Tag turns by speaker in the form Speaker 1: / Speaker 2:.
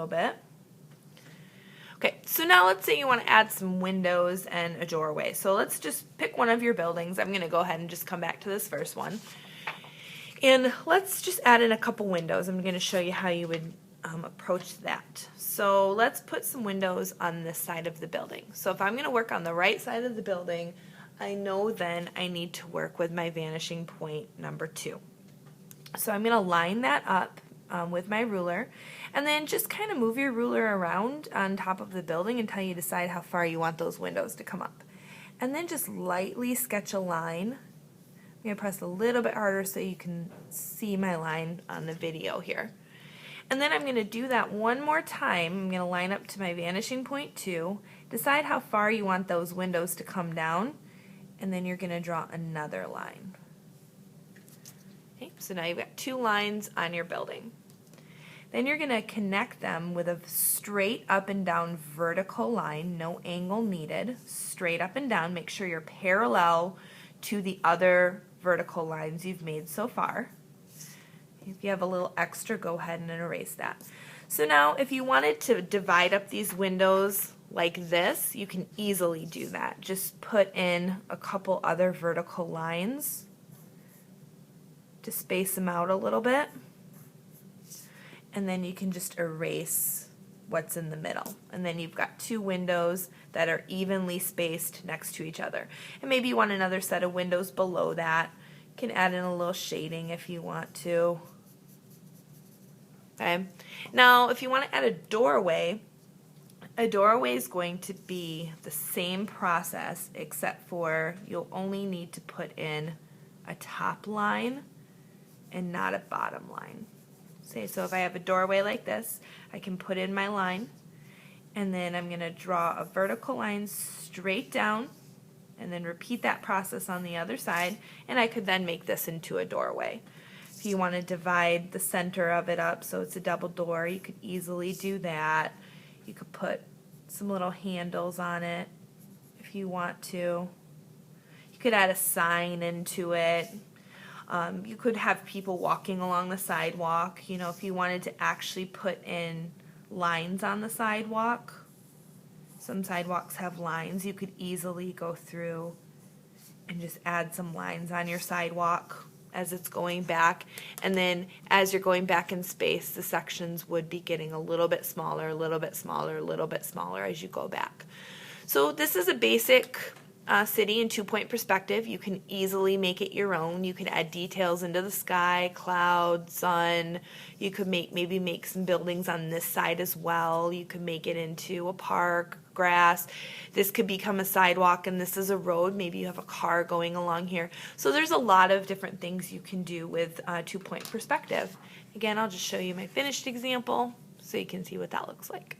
Speaker 1: little bit. Okay, so now let's say you want to add some windows and a doorway. So let's just pick one of your buildings. I'm going to go ahead and just come back to this first one. And let's just add in a couple windows. I'm going to show you how you would approach that. So let's put some windows on this side of the building. So if I'm going to work on the right side of the building, I know then I need to work with my vanishing point number 2. So I'm going to line that up with my ruler, and then just kind of move your ruler around on top of the building until you decide how far you want those windows to come up. And then just lightly sketch a line. I'm going to press a little bit harder so you can see my line on the video here. And then I'm going to do that one more time. I'm going to line up to my vanishing point 2, decide how far you want those windows to come down, and then you're going to draw another line. Okay, so now you've got 2 lines on your building. Then you're going to connect them with a straight up and down vertical line, no angle needed, straight up and down. Make sure you're parallel to the other vertical lines you've made so far. If you have a little extra, go ahead and erase that. So now if you wanted to divide up these windows like this, you can easily do that. Just put in a couple other vertical lines to space them out a little bit. And then you can just erase what's in the middle. And then you've got 2 windows that are evenly spaced next to each other. And maybe you want another set of windows below that. You can add in a little shading if you want to. Okay. Now, if you want to add a doorway is going to be the same process, except for you'll only need to put in a top line and not a bottom line. So if I have a doorway like this, I can put in my line, and then I'm going to draw a vertical line straight down, and then repeat that process on the other side, and I could then make this into a doorway. If you want to divide the center of it up so it's a double door, you could easily do that. You could put some little handles on it if you want to. You could add a sign into it. You could have people walking along the sidewalk. You know, if you wanted to actually put in lines on the sidewalk, some sidewalks have lines. You could easily go through and just add some lines on your sidewalk as it's going back. And then as you're going back in space, the sections would be getting a little bit smaller, a little bit smaller, a little bit smaller as you go back. So this is a basic city in 2-point perspective. You can easily make it your own. You can add details into the sky, cloud, sun. You could maybe make some buildings on this side as well. You could make it into a park, grass. This could become a sidewalk, and this is a road. Maybe you have a car going along here. So there's a lot of different things you can do with 2-point perspective. Again, I'll just show you my finished example so you can see what that looks like.